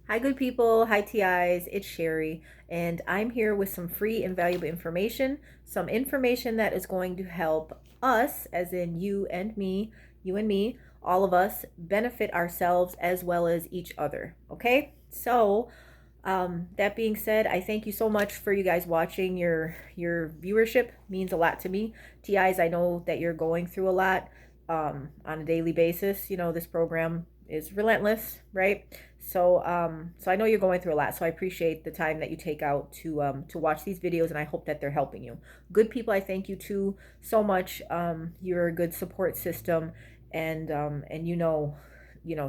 Hi, good people. Hi, TIs. It's Sherry, and I'm here with some free and valuable information. Some information that is going to help us, as in you and me, all of us, benefit ourselves as well as each other. Okay? That being said, I thank you so much for you guys watching. Your viewership means a lot to me. TIs, I know that you're going through a lot on a daily basis. You know, this program is relentless, right? So I know you're going through a lot. So I appreciate the time that you take out to watch these videos, and I hope that they're helping you. Good people, I thank you too so much. You're a good support system, and you know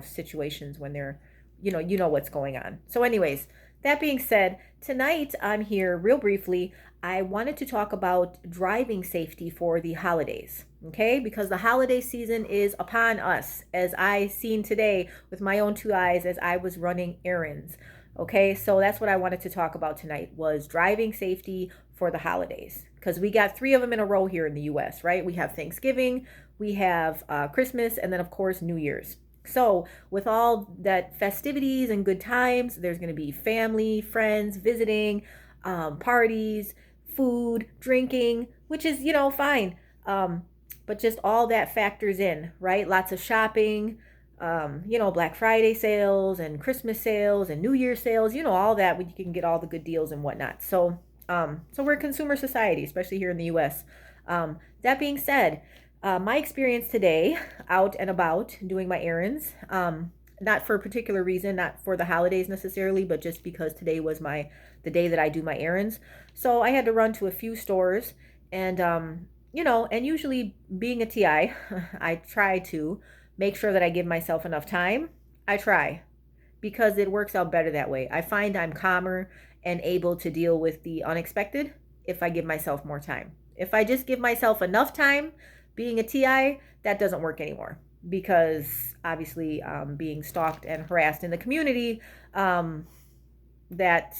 situations when they're you know what's going on. So anyways, that being said, tonight I'm here real briefly. I wanted to talk about driving safety for the holidays, okay? Because the holiday season is upon us, as I seen today with my own two eyes as I was running errands. Okay, so that's what I wanted to talk about tonight was driving safety for the holidays. Because we got three of them in a row here in the US, right? We have Thanksgiving, we have Christmas, and then of course New Year's. So, with all that festivities and good times, there's going to be family, friends, visiting, parties, food, drinking, which is, fine. Um, but just all that factors in, right? Lots of shopping, Black Friday sales and Christmas sales and New Year sales, all that when you can get all the good deals and whatnot. So we're a consumer society, especially here in the US. That being said, my experience today out and about doing my errands, not for a particular reason, not for the holidays necessarily, but just because today was the day that I do my errands. So I had to run to a few stores, and and usually being a TI, I try to make sure that I give myself enough time. I try because it works out better that way. I find I'm calmer and able to deal with the unexpected if I give myself more time. If I just give myself enough time, being a TI, that doesn't work anymore because obviously being stalked and harassed in the community, that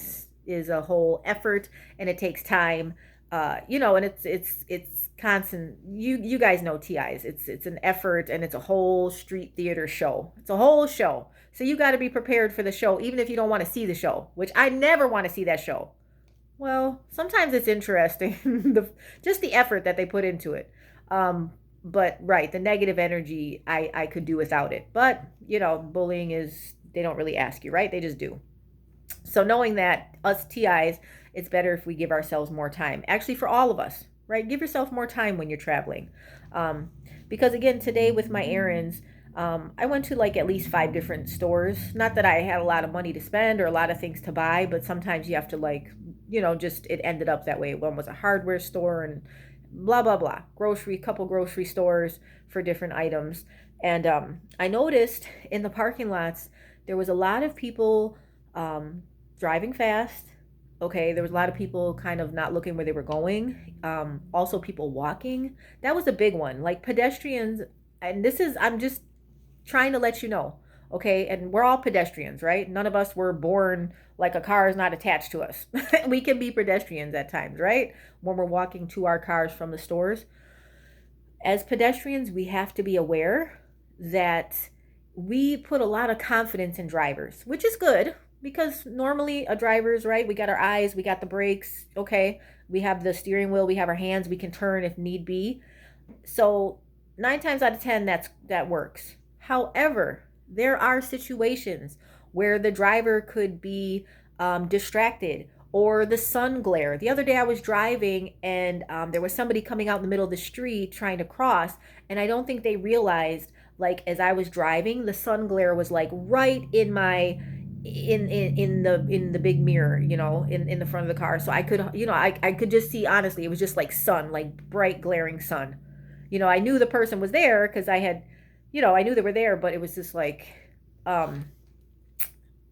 is a whole effort and it takes time. And it's constant. You guys know TIs. It's an effort and it's a whole street theater show. It's a whole show. So you got to be prepared for the show, even if you don't want to see the show, which I never want to see that show. Well, sometimes it's interesting, just the effort that they put into it. But right, the negative energy, I could do without it. But bullying is they don't really ask you, right? They just do. So knowing that us TIs, it's better if we give ourselves more time. Actually, for all of us, right? Give yourself more time when you're traveling. Um, because again, today with my errands, I went to like at least five different stores. Not that I had a lot of money to spend or a lot of things to buy, but sometimes you have to just it ended up that way. One was a hardware store and blah blah blah. Couple grocery stores for different items. And I noticed in the parking lots there was a lot of people driving fast. Okay, there was a lot of people kind of not looking where they were going. Also, people walking. That was a big one. Like pedestrians, and I'm just trying to let you know. Okay, and we're all pedestrians, right? None of us were born like a car is not attached to us. We can be pedestrians at times, right? When we're walking to our cars from the stores. As pedestrians, we have to be aware that we put a lot of confidence in drivers, which is good because normally a driver's right. We got our eyes, we got the brakes, okay, we have the steering wheel, we have our hands, we can turn if need be. So 9 times out of 10, that works. However, there are situations where the driver could be distracted or the sun glare. The other day I was driving and there was somebody coming out in the middle of the street trying to cross, and I don't think they realized, like, as I was driving, the sun glare was like right in my in the big mirror, in the front of the car. So I could, I could just see, honestly, it was just like sun, like bright glaring sun. I knew the person was there because I knew they were there, but it was just like um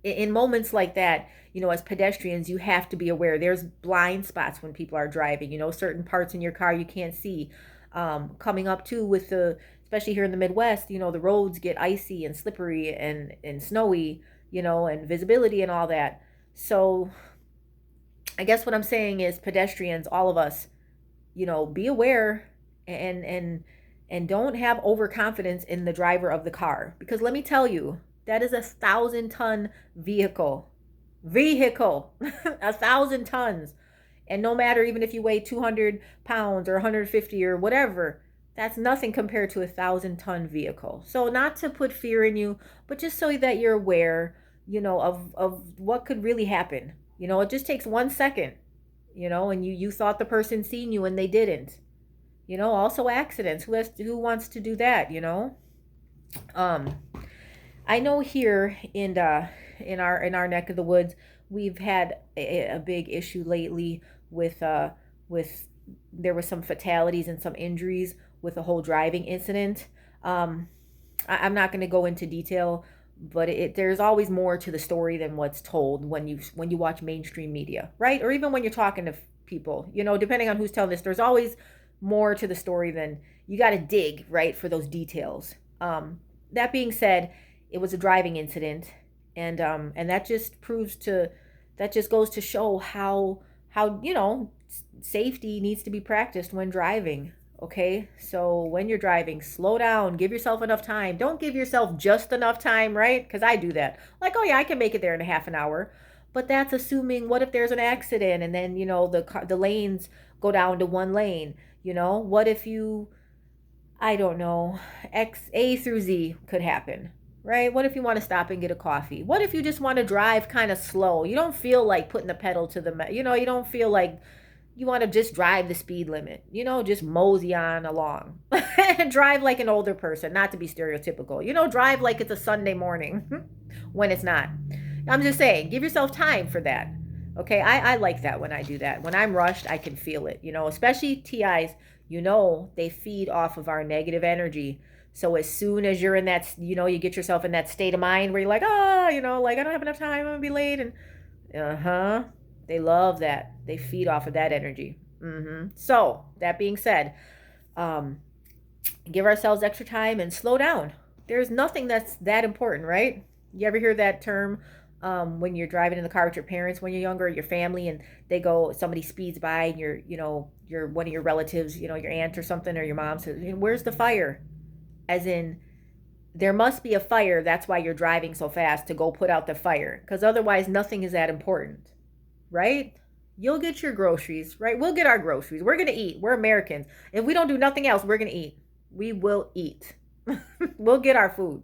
in moments like that, as pedestrians, you have to be aware. There's blind spots when people are driving, certain parts in your car you can't see. Coming up too with especially here in the Midwest, the roads get icy and slippery and snowy, and visibility and all that. So I guess what I'm saying is pedestrians, all of us, be aware and and don't have overconfidence in the driver of the car. Because let me tell you, That is 1,000 ton vehicle. Vehicle. 1,000 tons. And no matter, even if you weigh 200 pounds or 150 or whatever, that's nothing compared to 1,000 ton vehicle. So not to put fear in you, but just so that you're aware, of what could really happen. It just takes 1 second, and you thought the person seen you and they didn't. Also accidents. Who wants to do that? Um, I know here in our neck of the woods, we've had a big issue lately with there was some fatalities and some injuries with the whole driving incident. Um, I'm not going to go into detail, but there's always more to the story than what's told when you watch mainstream media, right? Or even when you're talking to people, depending on who's telling this, there's always more to the story than you got to dig, right, for those details. That being said, it was a driving incident, and that just goes to show how safety needs to be practiced when driving. Okay, so when you're driving, slow down, give yourself enough time. Don't give yourself just enough time, right? Because I do that. Like, oh yeah, I can make it there in a half an hour, but that's assuming, what if there's an accident and then the lanes go down to one lane? What if I don't know, X, A through Z could happen, right? What if you want to stop and get a coffee? What if you just want to drive kind of slow? You don't feel like putting the pedal to you don't feel like you want to just drive the speed limit, just mosey on along. Drive like an older person, not to be stereotypical, drive like it's a Sunday morning when it's not. I'm just saying, give yourself time for that. Okay, I like that when I do that. When I'm rushed, I can feel it, especially TIs, they feed off of our negative energy. So as soon as you're in that, you get yourself in that state of mind where you're like, like I don't have enough time, I'm gonna be late. And they love that. They feed off of that energy. So that being said, um, give ourselves extra time and slow down. There's nothing that's that important, right? You ever hear that term when you're driving in the car with your parents when you're younger, your family, and somebody speeds by, and you're one of your relatives, your aunt or something, or your mom says, "Where's the fire?" As in, there must be a fire. That's why you're driving so fast, to go put out the fire, because otherwise nothing is that important, right? You'll get your groceries, right? We'll get our groceries. We're going to eat. We're Americans. If we don't do nothing else, we're going to eat. We will eat. We'll get our food.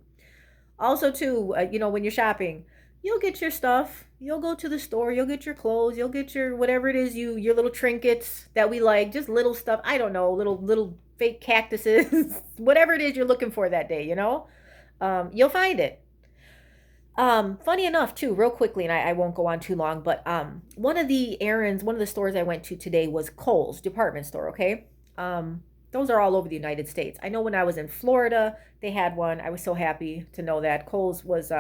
Also, too, when you're shopping, you'll get your stuff. You'll go to the store. You'll get your clothes. You'll get your whatever it is, your little trinkets that we like, just little stuff. I don't know, little fake cactuses, whatever it is you're looking for that day, you'll find it. Funny enough, too, real quickly, and I won't go on too long, but one of the stores I went to today was Kohl's department store. Okay, those are all over the United States. I know when I was in Florida, they had one. I was so happy to know that Kohl's was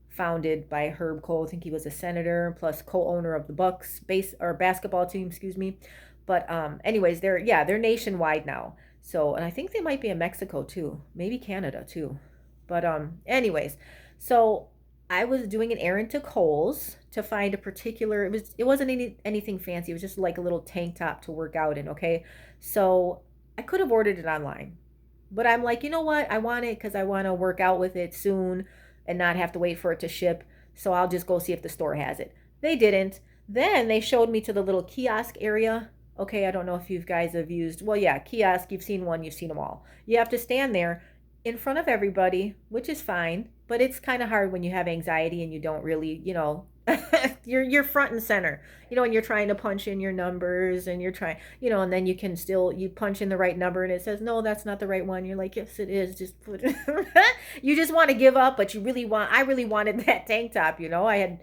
founded by Herb Kohl. I think he was a senator, plus co-owner of the Bucks basketball team, excuse me. But anyways, they're nationwide now. So, and I think they might be in Mexico too, maybe Canada too. But anyways, so I was doing an errand to Kohl's to find a particular. It wasn't anything fancy. It was just like a little tank top to work out in. Okay, so I could have ordered it online, but I'm like, you know what? I want it because I want to work out with it soon and not have to wait for it to ship. So I'll just go see if the store has it. They didn't. Then they showed me to the little kiosk area. Okay, I don't know if you guys have used, well, yeah, kiosk, you've seen one, you've seen them all. You have to stand there in front of everybody, which is fine, but it's kind of hard when you have anxiety and you don't really, you're front and center, and you're trying to punch in your numbers and you're trying, and then you punch in the right number and it says, no, that's not the right one. You're like, yes, it is. Just put it. You just want to give up, but I really wanted that tank top. I had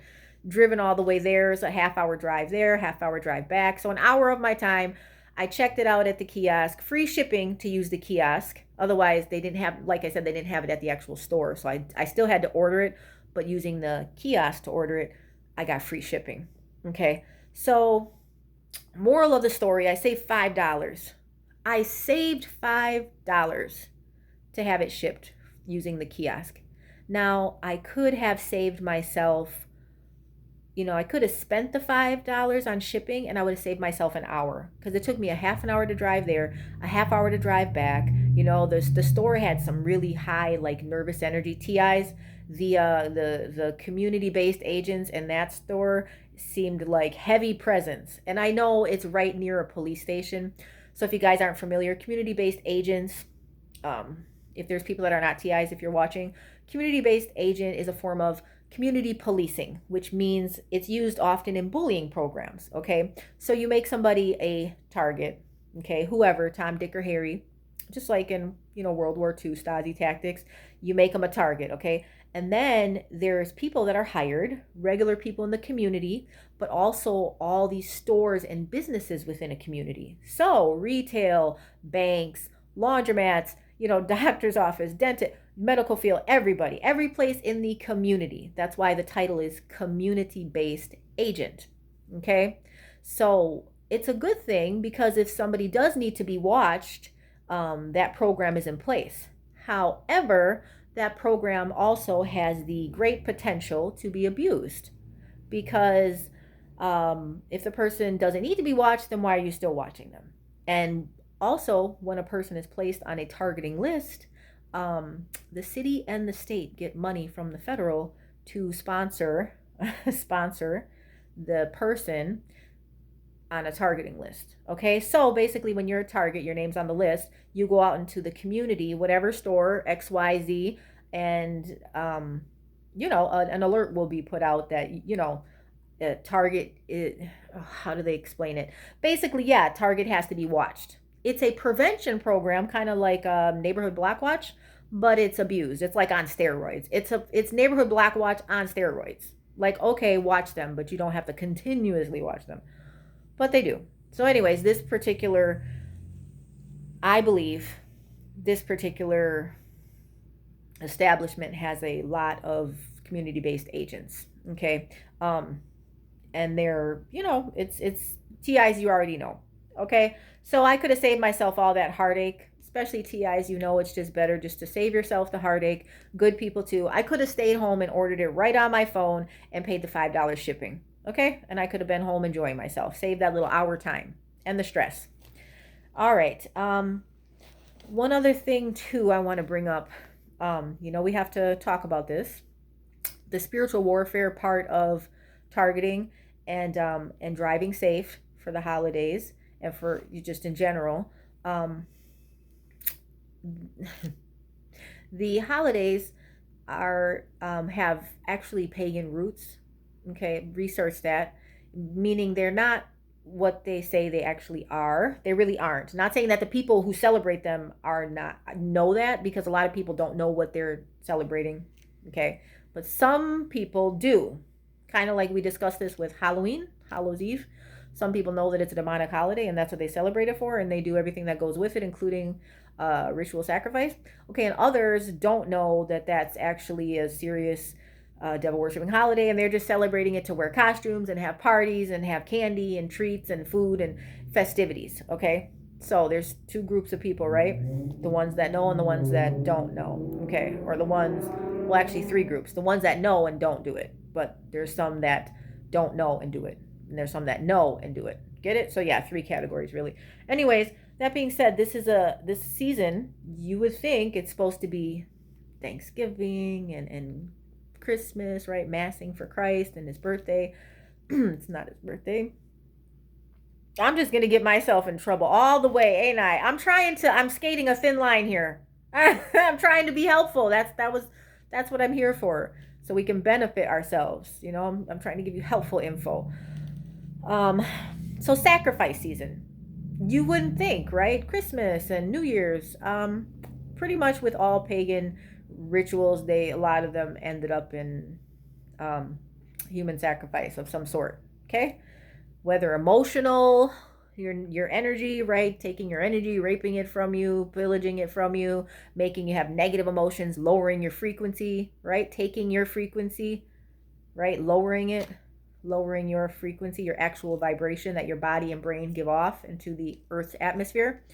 driven all the way there. It's a half-hour drive there, half-hour drive back. So an hour of my time. I checked it out at the kiosk. Free shipping to use the kiosk. Otherwise, they didn't have, like I said, they didn't have it at the actual store. So I still had to order it, but using the kiosk to order it, I got free shipping. Okay. So moral of the story, I saved $5. I saved $5 to have it shipped using the kiosk. Now, I could have saved myself, I could have spent the $5 on shipping and I would have saved myself an hour, because it took me a half an hour to drive there, a half hour to drive back. The store had some really high, like, nervous energy TIs. The community-based agents in that store seemed like heavy presence. And I know it's right near a police station. So if you guys aren't familiar, community-based agents, um, if there's people that are not TIs, if you're watching, community-based agent is a form of community policing, which means it's used often in bullying programs. Okay, so you make somebody a target. Okay, whoever, Tom, Dick, or Harry, just like in World War II Stasi tactics, you make them a target. Okay, and then there's people that are hired, regular people in the community, but also all these stores and businesses within a community. So retail, banks, laundromats, doctor's office, dentist, medical field, everybody, every place in the community. That's why the title is community based agent. Okay, so it's a good thing because if somebody does need to be watched, that program is in place. However, that program also has the great potential to be abused because if the person doesn't need to be watched, then why are you still watching them? And also, when a person is placed on a targeting list, the city and the state get money from the federal to sponsor the person on a targeting list. Okay, so basically, when you're a target, your name's on the list. You go out into the community, whatever store XYZ, and an alert will be put out that target. How do they explain it? Basically, yeah, target has to be watched. It's a prevention program, kind of like Neighborhood Block Watch, but it's abused. It's like on steroids. It's Neighborhood Block Watch on steroids. Like, okay, watch them, but you don't have to continuously watch them. But they do. So, anyways, I believe this particular establishment has a lot of community-based agents. Okay, and they're it's TIs you already know. Okay, so I could have saved myself all that heartache, especially TIs. It's just better just to save yourself the heartache. Good people too. I could have stayed home and ordered it right on my phone and paid the $5 shipping. Okay, and I could have been home enjoying myself. Save that little hour time and the stress. All right. One other thing too I want to bring up. We have to talk about this. The spiritual warfare part of targeting and driving safe for the holidays and for you just in general. The holidays are have actually pagan roots. Okay, research that, meaning they're not what they say they actually are. They really aren't. Not saying that the people who celebrate them are not know that, because a lot of people don't know what they're celebrating. Okay, but some people do. Kind of like we discussed this with Halloween, Hallows Eve. Some people know that it's a demonic holiday and that's what they celebrate it for, and they do everything that goes with it, including ritual sacrifice. Okay, and others don't know that that's actually a serious devil worshipping holiday, and they're just celebrating it to wear costumes and have parties and have candy and treats and food and festivities. Okay, so there's two groups of people, right? The ones that know and the ones that don't know. Okay, or the ones, well, actually three groups: the ones that know and don't do it, but there's some that don't know and do it, and there's some that know and do it. Get it? So yeah, three categories really. Anyways, that being said, this season, you would think it's supposed to be Thanksgiving and Christmas, right? Massing for Christ and his birthday. It's not his birthday. I'm just gonna get myself in trouble all the way, ain't I? I'm skating a thin line here. I'm trying to be helpful. That's what I'm here for. So we can benefit ourselves. I'm trying to give you helpful info. So sacrifice season. You wouldn't think, right? Christmas and New Year's. Pretty much with all pagan rituals, a lot of them ended up in human sacrifice of some sort. Okay, whether emotional, your energy, right? Taking your energy, raping it from you, pillaging it from you, making you have negative emotions, lowering your frequency, right? Taking your frequency, right? Lowering your frequency, your actual vibration that your body and brain give off into the Earth's atmosphere.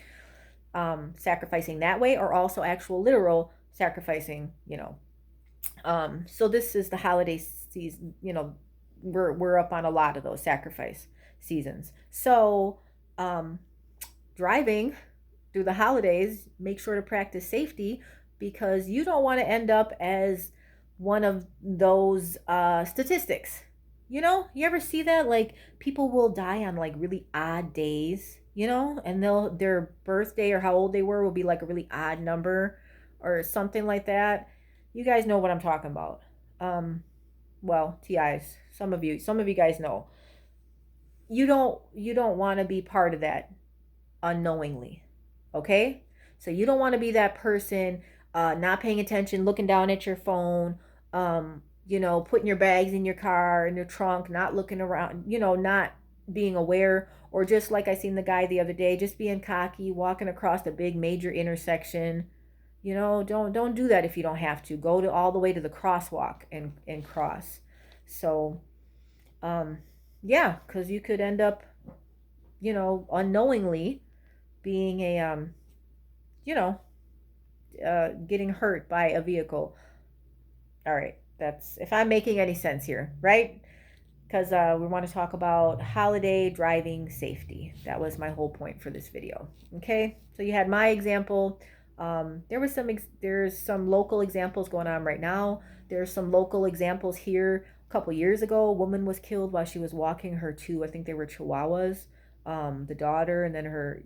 Sacrificing that way, or also actual literal sacrificing. So this is the holiday season. We're up on a lot of those sacrifice seasons. So driving through the holidays, make sure to practice safety, because you don't want to end up as one of those statistics. You ever see that? Like people will die on like really odd days, and their birthday or how old they were will be like a really odd number or something like that. You guys know what I'm talking about. Um, well, TIs, some of you guys know. You don't want to be part of that unknowingly. Okay? So you don't want to be that person not paying attention, looking down at your phone, putting your bags in your car, in your trunk, not looking around, not being aware, or just like I seen the guy the other day, just being cocky, walking across a big major intersection. Don't do that if you don't have to. Go to all the way to the crosswalk and cross. So, um, yeah, because you could end up, unknowingly being you know, getting hurt by a vehicle. All right, that's if I'm making any sense here, right? Because we want to talk about holiday driving safety. That was my whole point for this video. Okay, so you had my example. There's some local examples going on right now. There's some local examples here. A couple years ago, a woman was killed while she was walking her two, I think they were Chihuahuas, the daughter, and then her,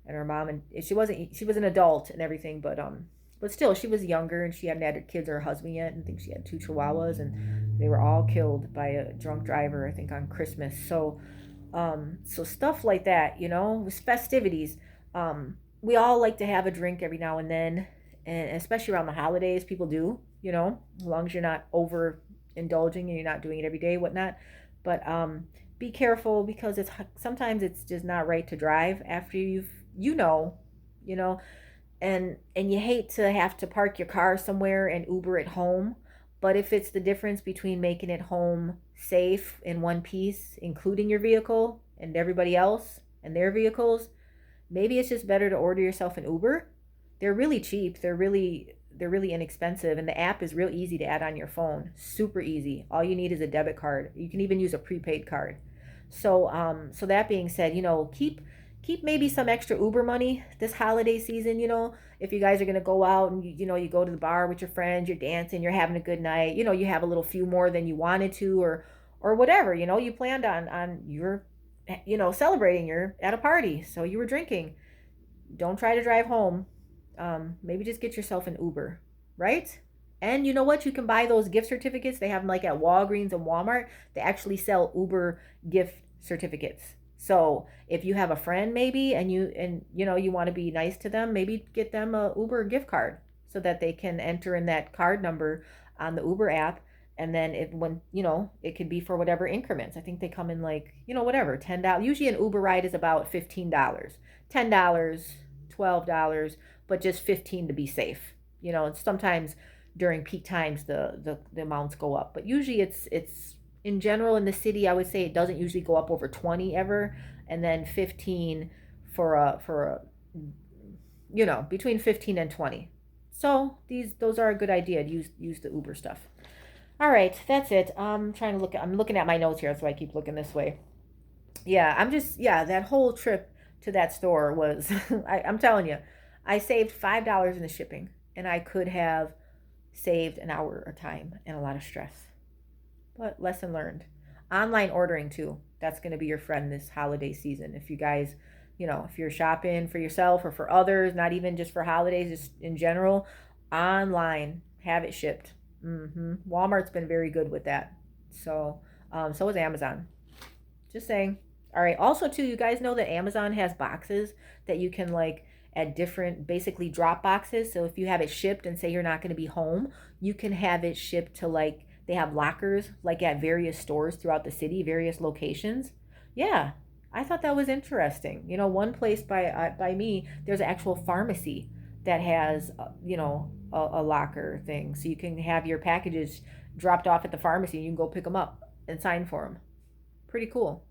and her mom, and she was an adult and everything, but still, she was younger and she hadn't had kids or a husband yet. And I think she had two Chihuahuas, and they were all killed by a drunk driver, I think on Christmas. So stuff like that, with festivities. We all like to have a drink every now and then, and especially around the holidays, people do, as long as you're not over indulging and you're not doing it every day, whatnot. But be careful because sometimes it's just not right to drive after you know, you know, and you hate to have to park your car somewhere and Uber it home. But if it's the difference between making it home safe in one piece, including your vehicle and everybody else and their vehicles, maybe it's just better to order yourself an Uber. They're really cheap. They're really inexpensive, and the app is real easy to add on your phone. Super easy. All you need is a debit card. You can even use a prepaid card. So that being said, keep maybe some extra Uber money this holiday season. If you guys are gonna go out and you go to the bar with your friends, you're dancing, you're having a good night. You have a little few more than you wanted to, or whatever. You planned on your celebrating. You're at a party, so you were drinking. Don't try to drive home. Maybe just get yourself an Uber, right? And you know what? You can buy those gift certificates. They have them like at Walgreens and Walmart. They actually sell Uber gift certificates. So if you have a friend maybe and you want to be nice to them, maybe get them a Uber gift card so that they can enter in that card number on the Uber app. And then it could be for whatever increments. I think they come in like, whatever, $10. Usually an Uber ride is about $15. $10, $12, but just 15 to be safe. And sometimes during peak times the amounts go up. But usually it's in general in the city, I would say it doesn't usually go up over 20 ever, and then 15 for a between 15 and 20. So those are a good idea to use the Uber stuff. All right, that's it. I'm looking at my notes here, so I keep looking this way. Yeah, that whole trip to that store was I'm telling you, I saved $5 in the shipping, and I could have saved an hour of time and a lot of stress. But lesson learned. Online ordering too. That's going to be your friend this holiday season. If you guys, if you're shopping for yourself or for others, not even just for holidays, just in general, online, have it shipped. Walmart's been very good with that. So is Amazon. Just saying. All right. Also, too, you guys know that Amazon has boxes that you can like at different, basically drop boxes. So if you have it shipped and say you're not going to be home, you can have it shipped to like, they have lockers like at various stores throughout the city, various locations. Yeah, I thought that was interesting. One place by me, there's an actual pharmacy that has a locker thing, so you can have your packages dropped off at the pharmacy. And you can go pick them up and sign for them. Pretty cool.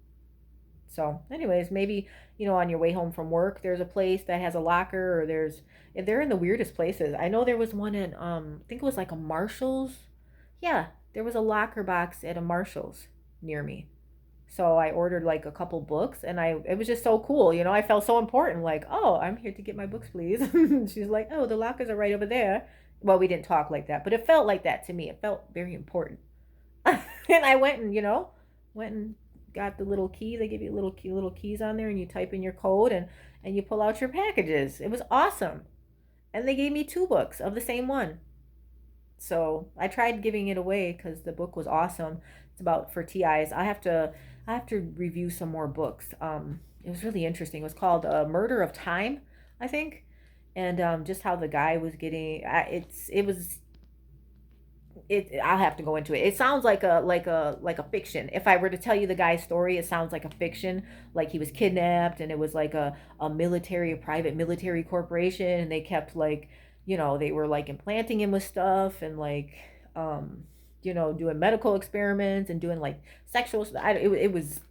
So, anyways, maybe on your way home from work, there's a place that has a locker, or if they're in the weirdest places. I know there was one in I think it was like a Marshalls. Yeah, there was a locker box at a Marshalls near me. So I ordered like a couple books, and it was just so cool. I felt so important. Like, oh, I'm here to get my books, please. She's like, oh, the lockers are right over there. Well, we didn't talk like that, but it felt like that to me. It felt very important. And I went and, went and got the little key. They give you little keys on there, and you type in your code, and you pull out your packages. It was awesome. And they gave me two books of the same one. So I tried giving it away because the book was awesome. It's about for TIs. I have to review some more books. It was really interesting. It was called Murder of Time, I think, and just how the guy was getting. I'll have to go into it. It sounds like a fiction. If I were to tell you the guy's story, it sounds like a fiction. Like he was kidnapped, and it was like a private military corporation, and they kept like, they were like implanting him with stuff, and like, doing medical experiments and doing like sexual. It was,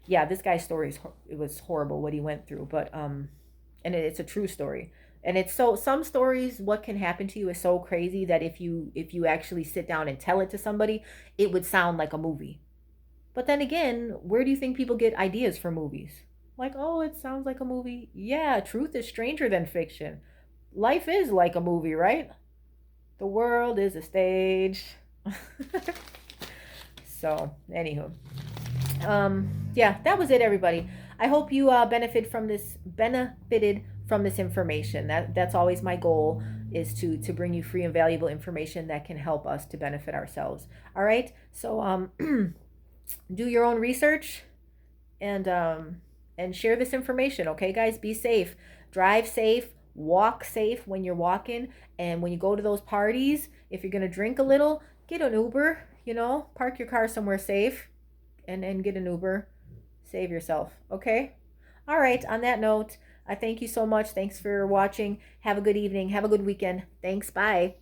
yeah. This guy's story it was horrible what he went through, but and it's a true story. And it's so, some stories, what can happen to you is so crazy that if you actually sit down and tell it to somebody, it would sound like a movie. But then again, where do you think people get ideas for movies? Like, oh, it sounds like a movie. Yeah, truth is stranger than fiction. Life is like a movie, right? The world is a stage. So, anywho, yeah, that was it, everybody. I hope you benefited from this information. That's always my goal, is to bring you free and valuable information that can help us to benefit ourselves. All right, so do your own research, and share this information. Okay, guys, be safe, drive safe, walk safe when you're walking, and when you go to those parties, if you're gonna drink a little, get an Uber. Park your car somewhere safe, and get an Uber. Save yourself. Okay. All right. On that note, I thank you so much. Thanks for watching. Have a good evening. Have a good weekend. Thanks. Bye.